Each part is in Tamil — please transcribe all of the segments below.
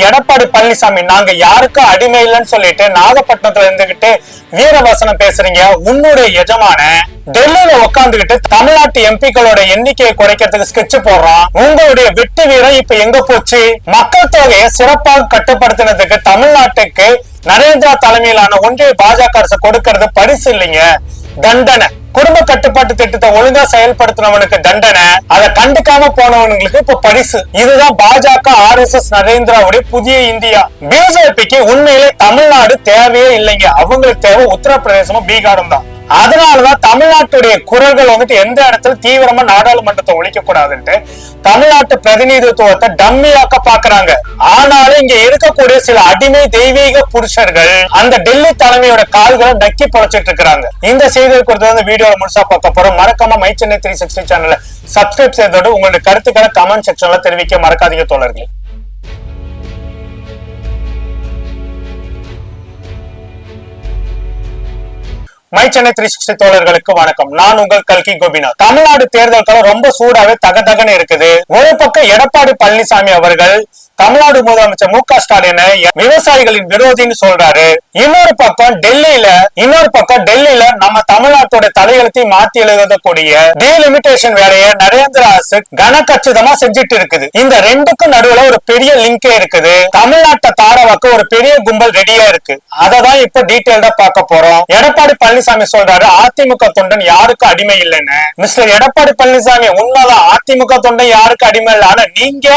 எடப்பாடி பழனிசாமி நாங்க யாருக்கும் அடிமை இல்லைன்னு சொல்லிட்டு நாகப்பட்டினத்துல இருந்துகிட்டு வீரவசனம் பேசுறீங்க. உன்னுடைய எஜமான டெல்லியில உட்காந்துக்கிட்டு தமிழ்நாட்டு எம்பிக்களோட எண்ணிக்கையை குறைக்கிறதுக்கு ஸ்கெட்ச் போடுறான். உங்களுடைய வெற்றி வீரம் இப்ப எங்க போச்சு? மக்கள் தொகையை சிறப்பாக கட்டுப்படுத்தினதுக்கு தமிழ்நாட்டுக்கு நரேந்திரா தலைமையிலான ஒன்றிய பாஜக அரசு கொடுக்கிறது பரிசு இல்லைங்க, தண்டனை. குடும்ப கட்டுப்பாட்டு திட்டத்தை ஒழுங்கா செயல்படுத்தினவனுக்கு தண்டனை, அதை கண்டுக்காம போனவனுங்களுக்கு இப்ப பரிசு. இதுதான் பாஜக RSS நரேந்திராவுடைய புதிய இந்தியா. பிஜேபிக்கு உண்மையிலே தமிழ்நாடு தேவையே இல்லைங்க, அவங்களுக்கு தேவை உத்தரப்பிரதேசமும் பீகாரும் தான். அதனாலதான் தமிழ்நாட்டுடைய குரல்கள் எந்த இடத்துல தீவிரமா நாடாளுமன்றத்தை ஒழிக்க கூடாதுன்ட்டு தமிழ்நாட்டு பிரதிநிதித்துவத்தை டம்மியாக்க பாக்குறாங்க. ஆனாலும் இங்க இருக்கக்கூடிய சில அடிமை தெய்வீக புருஷர்கள் அந்த டெல்லி தலைமையோட கால்களை நக்கி பொழைச்சிட்டு இருக்காங்க. இந்த செய்தியை குறித்து வீடியோ முழுசா பார்க்க போறோம். மறக்காம மை சென்னை 360 சேனலை சப்ஸ்கிரைப் செய்தோடு உங்களுடைய கருத்துக்களை கமெண்ட் செக்ஷன்ல தெரிவிக்க மறக்காதீங்க தோழர்களே. மை சென்னை 360 தோழர்களுக்கு வணக்கம். நான் உங்கள் கல்கி கோபிநாத். தமிழ்நாடு தேர்தல் களம் ரொம்ப சூடாவே தகதகன்னு இருக்குது. ஒரு பக்கம் எடப்பாடி பழனிசாமி அவர்கள் தமிழ்நாடு முதலமைச்சர் மு.க.ஸ்டாலினை விவசாயிகளின் விரோதின்னு சொல்றாரு. இன்னொரு பக்கம் டெல்லியில நம்ம தமிழ்நாட்டோட தலையெழுத்தையும் மாத்தி எழுதக்கூடிய டீலிமிட்டேஷன் வேலையை நரேந்திர அரசு கனகச்சிதமா செஞ்சுட்டு இருக்குது. இந்த ரெண்டுக்கும் நடுவுல ஒரு பெரிய லிங்கே இருக்குது. தமிழ்நாட்டை தாரவாக்க ஒரு பெரிய கும்பல் ரெடியா இருக்கு. அததான் இப்ப டீடைல்டா பார்க்க போறோம். எடப்பாடி பழனிசாமி சொல்றாரு அதிமுக தொண்டன் யாருக்கும் அடிமை இல்லைன்னு. மிஸ்டர் எடப்பாடி பழனிசாமி உண்மைதான், அதிமுக தொண்டன் யாருக்கு அடிமை இல்லை. ஆனா நீங்க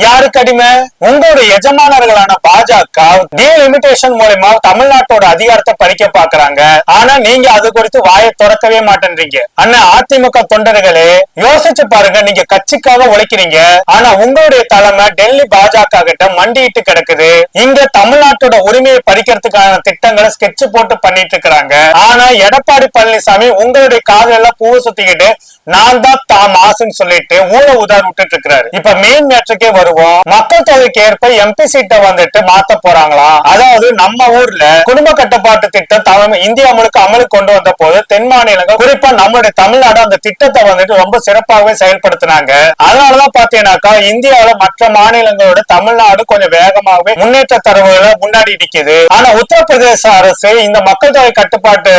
யாருக்கு அடிமை? உங்களுடைய எஜமானர்களான பாஜக டீலிமிட்டேஷன் மூலமா தமிழ்நாட்டோட அதிகாரத்தை பறிக்க பாக்குறாங்க. ஆனா நீங்க அது குறித்து வாயை திறக்கவே மாட்டேன்றீங்க. ஆனா அதிமுக தொண்டர்களே யோசிச்சு பாருங்க, நீங்க கட்சிக்காக உழைக்கிறீங்க, ஆனா உங்களுடைய தலைமை டெல்லி பாஜக கிட்ட மண்டிட்டு கிடக்குது. இங்க தமிழ்நாட்டோட உரிமையை பறிக்கிறதுக்கான திட்டங்களை ஸ்கெட்ச் போட்டு பண்ணிட்டு இருக்கிறாங்க. ஆனா எடப்பாடி பழனிசாமி உங்களுடைய காதெல்லாம் பூவை சுத்திக்கிட்டு நான் தான் மாசுன்னு சொல்லிட்டு ஊழ உதார் விட்டுட்டு இருக்கிறாரு. இப்ப மெயின் மேட்ருக்கே வருவோம். மக்கள் தொகைக்கு ஏற்ப எம்பி சீட்டை மாத்த போறாங்களா? அதாவது நம்ம ஊர்ல குடும்ப கட்டுப்பாட்டு திட்டம் இந்தியா முழுக்க அமலுக்கு கொண்டு வந்த போது தென் மாநிலங்கள் குறிப்பா நம்மளுடைய தமிழ்நாடு அந்த திட்டத்தை ரொம்ப சிறப்பாகவே செயல்படுத்தினாங்க. அதனாலதான் பாத்தீங்கன்னாக்கா இந்தியாவில மற்ற மாநிலங்களோட தமிழ்நாடு கொஞ்சம் வேகமாகவே முன்னேற்ற தரவுகளை முன்னாடி நிக்குது. ஆனா உத்தரப்பிரதேச அரசு இந்த மக்கள் தொகை கட்டுப்பாட்டு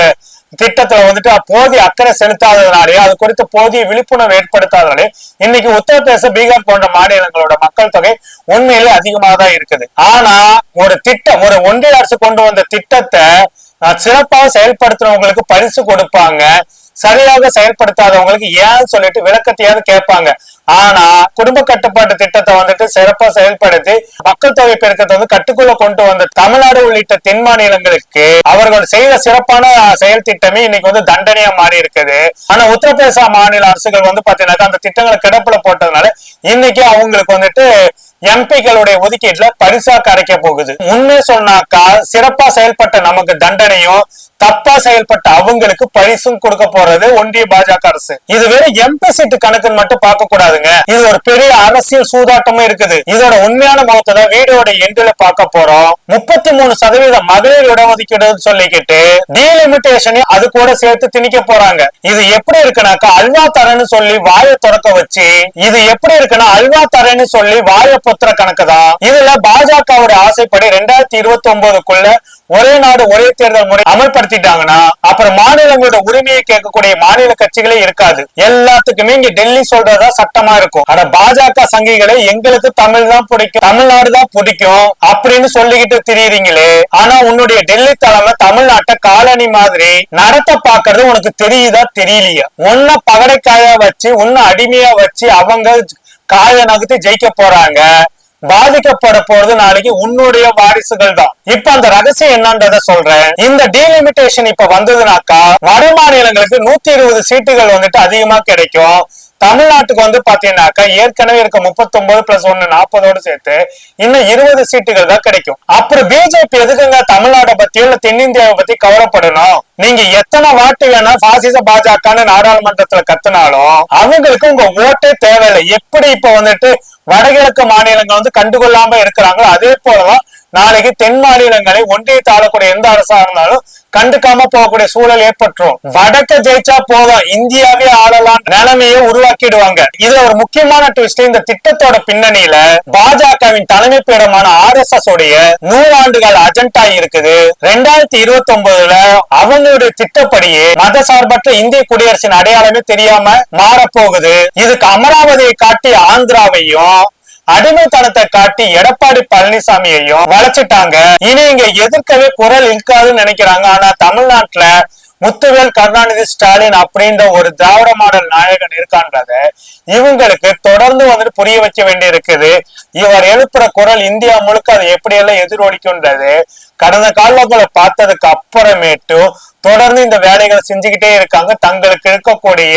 திட்டத்துல போதிய அக்கறை செலுத்தாததுனாலே, அது குறித்து போதிய விழிப்புணர்வு ஏற்படுத்தாதனாலே இன்னைக்கு உத்தரப்பிரதேச பீகார் போன்ற மாநிலங்களோட மக்கள் தொகை உண்மையிலே அதிகமாக தான் இருக்குது. ஆனா ஒரு திட்டம், ஒரு ஒன்றிய அரசு கொண்டு வந்த திட்டத்தை சிறப்பாக செயல்படுத்துறவங்களுக்கு பரிசு கொடுப்பாங்க, சரியாக செயல்படுத்தாதவங்களுக்கு ஏன் சொல்லிட்டு விளக்கத்தையாவது கேட்பாங்க. ஆனா குடும்ப கட்டுப்பாட்டு திட்டத்தை சிறப்பா செயல்படுத்தி மக்கள் தொகை பெருக்கத்தை கட்டுக்குள்ள கொண்டு வந்த தமிழ்நாடு உள்ளிட்ட தென் மாநிலங்களுக்கு அவர்கள் செய்த சிறப்பான செயல் திட்டமே இன்னைக்கு தண்டனையா மாறி இருக்குது. ஆனா உத்தரப்பிரதேச மாநில அரசுகள் பாத்தீங்கன்னாக்கா அந்த திட்டங்களை கிடப்புல போட்டதுனால இன்னைக்கு அவங்களுக்கு எம்பிக்களுடைய ஒதுக்கீட்டுல பரிசா கிடைக்க போகுது. உண்மை சொன்னாக்கா சிறப்பா செயல்பட்ட நமக்கு தண்டனையும், தப்பா செயல்பட்ட அவங்களுக்கு பரிசும் கொடுக்க போறது ஒன்றிய பாஜக அரசு. இது வெறும் எம்பி சீட்டு கணக்குன்னு மட்டும் பார்க்க கூடாதுங்க. இது ஒரு பெரிய அரசியல் சூதாட்டமும் இருக்குது. இதோட உண்மையான முகத்தை வீடியோட எண்டில பார்க்க போறோம். 33% மகளிர் இடஒதுக்கீடு சொல்லிக்கிட்டு டீலிமிட்டேஷன் அது கூட சேர்த்து திணிக்க போறாங்க. இது எப்படி இருக்குனாக்கா அல்வா தரேன்னு சொல்லி வாயை திறக்க வச்சு, இது எப்படி இருக்குன்னா அல்வா தரேன்னு சொல்லி வாயை பொத்துற கணக்குதான். இதுல பாஜகவோட ஆசைப்படி 2029க்குள்ள ஒரே நாடு ஒரே தேர்தல் முறை அமல்படுத்திட்டாங்கன்னா அப்புறம் மாநிலங்களோட உரிமையை கேட்கக்கூடிய மாநில கட்சிகளே இருக்காது. எல்லாத்துக்குமே இங்க டெல்லி சொல்றதா சட்டமா இருக்கும். ஆனா பாஜக சங்கிகளே எங்களுக்கு தமிழ் தான் பிடிக்கும், தமிழ்நாடு தான் பிடிக்கும் அப்படின்னு சொல்லிக்கிட்டு திரியுறீங்களே. ஆனா உன்னுடைய டெல்லி தலைமை தமிழ்நாட்டை காலனி மாதிரி நடத்த பாக்குறது உனக்கு தெரியுதா தெரியலையா? உன்ன பகடைக்காயா வச்சு உன்ன அடிமையா வச்சு அவங்க காய நகர்த்தி ஜெயிக்க போறாங்க. பாதிக்கப்பட போறது நாளைக்கு உன்னுடைய வாரிசுகள் தான். இப்ப அந்த ரகசியம் என்னன்றத சொல்றேன். இந்த டீலிமிட்டேஷன் இப்ப வந்ததுனாக்கா வட மாநிலங்களுக்கு 120 சீட்டுகள் அதிகமா கிடைக்கும். தமிழ்நாட்டுக்கு பாத்தீங்கன்னாக்கா ஏற்கனவே இருக்க 39+1 40ஓடு சேர்த்து இன்னும் 20 சீட்டுகள் தான் கிடைக்கும். அப்புறம் பிஜேபி எதுக்குங்க தமிழ்நாட்டை பத்தி இல்ல தென்னிந்தியாவை பத்தி கவலைப்படணும்? நீங்க எத்தனை வாட்டு வேணா பாசிச பாஜக நாடாளுமன்றத்துல கத்துனாலும் அவங்களுக்கு உங்க ஓட்டே தேவையில்லை. எப்படி இப்ப வடகிழக்கு மாநிலங்கள் கண்டுகொள்ளாம இருக்கிறாங்களோ அதே போலதான் நாளைக்கு தென் மாநிலங்களை ஒன்றியத்தை ஆளக்கூடிய எந்த அரசா இருந்தாலும் கண்டுக்காம போகக்கூடிய சூழல் ஏற்பட்டுரும். வடக்க ஜெயிச்சா போதும், இந்தியாவே ஆளலாம் நிலைமையை உருவாக்கிடுவாங்க. இதுல ஒரு முக்கியமான ட்விஸ்ட், இந்த திட்டத்தோட பின்னணியில பாஜகவின் தலைமை பீடமான RSS உடைய 100 ஆண்டுகள் அஜெண்டா இருக்குது. 2029 அவங்களுடைய திட்டப்படியே மதசார்பற்ற இந்திய குடியரசின் அடையாளமே தெரியாம மாறப்போகுது. இதுக்கு அமராவதியை காட்டி ஆந்திராவையும், அடிமைத்தனத்தை காட்டி எடப்பாடி பழனிசாமியையும் வளைச்சிட்டாங்க. இனி இங்க எதிர்க்கவே குரல் இருக்காதுன்னு நினைக்கிறாங்க. ஆனா தமிழ்நாட்டுல முத்துவேல் கருணாநிதி ஸ்டாலின் அப்படின்ற ஒரு திராவிட மாடல் நாயகன் இருக்கான்றத இவங்களுக்கு தொடர்ந்து வந்துட்டு புரிய வைக்க வேண்டி இருக்குது. இவர் எழுப்புற குரல் இந்தியா முழுக்க அதை எப்படி எல்லாம் எதிரொலிக்கும்ன்றது கடந்த காலங்களை பார்த்ததுக்கு அப்புறமேட்டும் தொடர்ந்து இந்த வேலைகளை செஞ்சுக்கிட்டே இருக்காங்க, தங்களுக்கு இருக்கக்கூடிய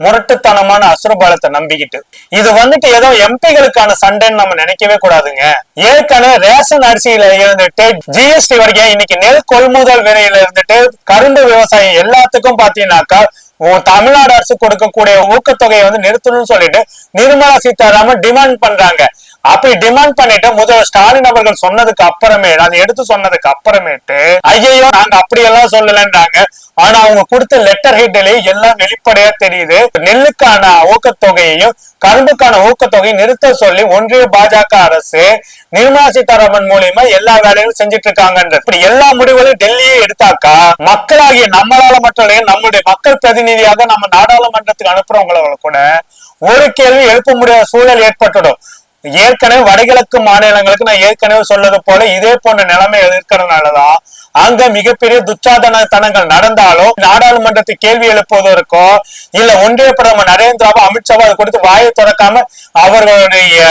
முரட்டுத்தனமான அசுரபாலத்தை நம்பிக்கிட்டு. இது வந்துட்டு ஏதோ எம்பிகளுக்கான சண்டைன்னு நம்ம நினைக்கவே கூடாதுங்க. ஏற்கனவே ரேஷன் அரிசியில இருந்துட்டு GST வரைக்கும் இன்னைக்கு நெல் கொள்முதல் விலையில இருந்துட்டு கரும்பு விவசாயம் எல்லாத்துக்கும் பாத்தீங்கன்னாக்கா தமிழ்நாடு அரசு கொடுக்கக்கூடிய ஊக்கத்தொகையை வந்து நிறுத்தணும்னு சொல்லிட்டு நிர்மலா சீதாராமன் டிமாண்ட் பண்றாங்க. அப்படி டிமாண்ட் பண்ணிட்டு முதல்வர் ஸ்டாலின் அவர்கள் சொன்னதுக்கு அப்புறமேட்டு, அதை எடுத்து சொன்னதுக்கு அப்புறமேட்டு ஐயோ நாங்க அப்படியெல்லாம் சொல்லலன்றாங்க. ஆனா அவங்க கொடுத்த லெட்டர் ஹெட்லயே எல்லாம் வெளிப்படையா தெரியுது. நெல்லுக்கான ஊக்கத்தொகையையும் கரும்புக்கான ஊக்கத்தொகையும் நிறுத்த சொல்லி ஒன்றிய பாஜக அரசு நிர்மலா சீதாராமன் மூலியமா எல்லா வேலைகளும் செஞ்சுட்டு இருக்காங்கன்றது. இப்படி எல்லா முடிவுகளையும் டெல்லியே எடுத்தாக்கா மக்களாகிய நம்மளால மட்டும் இல்லையா, நம்மளுடைய மக்கள் பிரதிநிதியாக நம்ம நாடாளுமன்றத்துக்கு அனுப்புறவங்கள கூட ஒரு கேள்வி எழுப்ப முடியாத சூழல் ஏற்பட்டுடும். ஏற்கனவே வடகிழக்கு மாநிலங்களுக்கு நான் ஏற்கனவே சொல்லது போல இதே போன்ற நிலைமை இருக்கிறதுனாலதான் அங்க மிகப்பெரிய துச்சாதனத்தனங்கள் நடந்தாலும் நாடாளுமன்றத்துக்கு கேள்வி எழுப்புவதற்கோ இல்ல ஒன்றிய பிரதமர் நரேந்திராவோ அமித்ஷாவோ அதை கொடுத்து வாயை திறக்காம அவர்களுடைய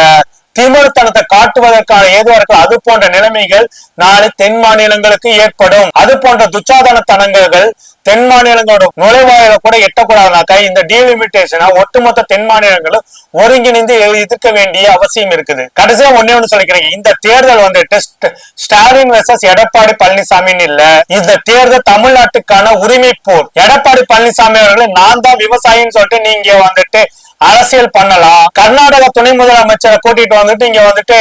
திமிர்த்தனத்தை காட்டுவதற்கான ஏதுவா இருக்கும். அது போன்ற நிலைமைகள் நாளை தென் மாநிலங்களுக்கு ஏற்படும். அது போன்ற துச்சாதனத்தனங்கள் தென் மாநிலங்களோட நுழைவாயில கூட எட்டக்கூடாதுனாக்கா இந்த டீலிமிட்டேஷனை ஒட்டுமொத்த தென் மாநிலங்களும் ஒருங்கிணைந்து எதிர்க்க வேண்டிய அவசியம் இருக்குது. கடைசியா ஒண்ணு சொல்லிக்கிறேன், இந்த தேர்தல் வந்துட்டு ஸ்டாலின் வெர்சஸ் எடப்பாடி பழனிசாமின்னு இல்ல, இந்த தேர்தல் தமிழ்நாட்டுக்கான உரிமை போர். எடப்பாடி பழனிசாமி அவர்களை நான் தான் விவசாயின்னு சொல்லிட்டு நீங்க வந்துட்டு அரசியல் பண்ணலாம். கர்நாடக துணை முதலமைச்சரை கூட்டிட்டு வந்துட்டு இங்க வந்துட்டு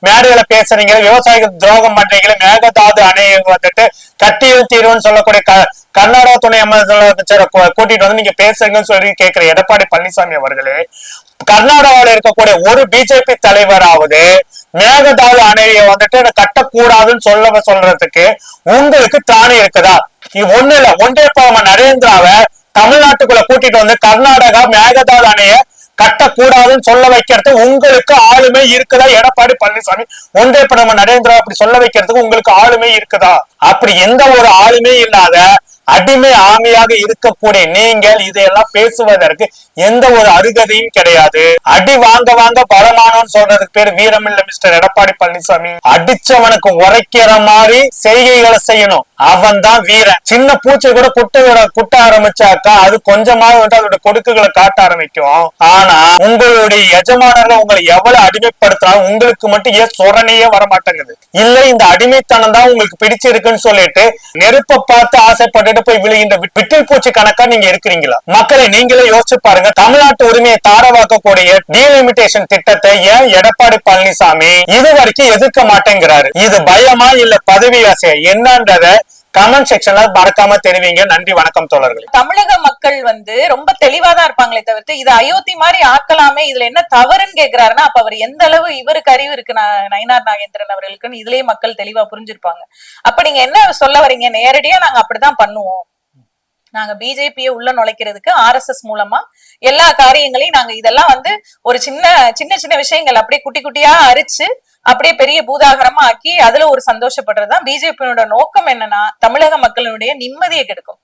மேடையில பேசுறீங்க, விவசாயிகள் துரோகம் பண்றீங்களே, மேகதாது அணையை வந்துட்டு கட்டியும் தீர்வுன்னு சொல்லக்கூடிய கர்நாடக துணை முதலமைச்சரை கூட்டிட்டு வந்து நீங்க பேசுறீங்கன்னு சொல்லி கேட்கிற எடப்பாடி பழனிசாமி அவர்களே, கர்நாடகாவில் இருக்கக்கூடிய ஒரு பிஜேபி தலைவராவது மேகதாது அணையை வந்துட்டு கட்டக்கூடாதுன்னு சொல்றதுக்கு உங்களுக்கு தானே இருக்குதா? இது ஒண்ணு இல்ல, ஒன்றிய பிரதமர் நரேந்திராவை தமிழ்நாட்டுக்குள்ள கூட்டிட்டு வந்து கர்நாடகா மேகதாது அணைய கட்டக்கூடாதுன்னு சொல்ல வைக்கிறது உங்களுக்கு ஆளுமை இருக்குதா? எடப்பாடி பழனிசாமி ஒன்றிய பிரதமர் நரேந்திரா அப்படி சொல்ல வைக்கிறதுக்கு உங்களுக்கு ஆளுமை இருக்குதா? அப்படி எந்த ஒரு ஆளுமே இல்லாத அடிமை ஆமையாக இருக்கக்கூடிய நீங்கள் இதையெல்லாம் பேசுவதற்கு எந்த ஒரு அருகதையும் கிடையாது. அடி வாங்க வாங்க பலமானோன்னு சொல்றதுக்கு பேர் வீரம் இல்ல மிஸ்டர் எடப்பாடி பழனிசாமி. அடிச்சவனுக்கு உரைக்கிற மாதிரி செய்கைகளை செய்யணும், அவன் தான் வீரன். சின்ன பூச்சி கூட குட்ட ஆரம்பிச்சாக்கா அது கொஞ்சமாக வந்து அதோட கொடுக்குகளை காட்ட ஆரம்பிக்கும். ஆனா உங்களுடைய எஜமானர்கள் உங்களை எவ்வளவு அடிமைப்படுத்தினாலும் உங்களுக்கு மட்டும் ஏன் சொரணையே வரமாட்டேங்குது. இல்ல இந்த அடிமைத்தனம் தான் உங்களுக்கு பிடிச்சிருக்குன்னு சொல்லிட்டு நெருப்பை பார்த்து ஆசைப்பட்டுட்டு போய் விழுகின்ற விட்டில் பூச்சி கணக்கா நீங்க இருக்கிறீங்களா? மக்களை நீங்களே யோசிச்சு பாருங்க. தமிழ்நாட்டு உரிமையை தாரவாக்கக்கூடிய டீலிமிட்டேஷன் திட்டத்தை ஏன் எடப்பாடி பழனிசாமி இதுவரைக்கும் எதிர்க்க மாட்டேங்கிறாரு? இது பயமா இல்ல பதவி ஆசையா என்னன்றத கமெண்ட் செக்ஷன்ல மறக்காம தெரிவிங்க. நன்றி, வணக்கம் தோழர்களே. தமிழக மக்கள் வந்து ரொம்ப தெளிவாதான் இருப்பாங்களே தவிர்த்து இது அயோத்தி மாதிரி ஆக்கலாமே, இதுல என்ன தவறுன்னு கேக்குறாருன்னா அப்ப அவர் எந்த அளவு இவருக்கு அறிவு இருக்கு நயினார் நாகேந்திரன் அவர்களுக்குன்னு இதுலயே மக்கள் தெளிவா புரிஞ்சிருப்பாங்க. அப்ப நீங்க என்ன சொல்ல வரீங்க? நேரடியா நாங்க அப்படிதான் பண்ணுவோம், நாங்க பிஜேபியை உள்ள நுழைக்கிறதுக்கு RSS மூலமா எல்லா காரியங்களையும் நாங்க இதெல்லாம் வந்து ஒரு சின்ன சின்ன சின்ன விஷயங்கள் அப்படியே குட்டி குட்டியா அரிச்சு அப்படியே பெரிய பூதாகரமா ஆக்கி அதுல ஒரு சந்தோஷப்படுறதுதான் பிஜேபியோட நோக்கம். என்னன்னா தமிழக மக்களுடைய நிம்மதியை கெடுக்கும்.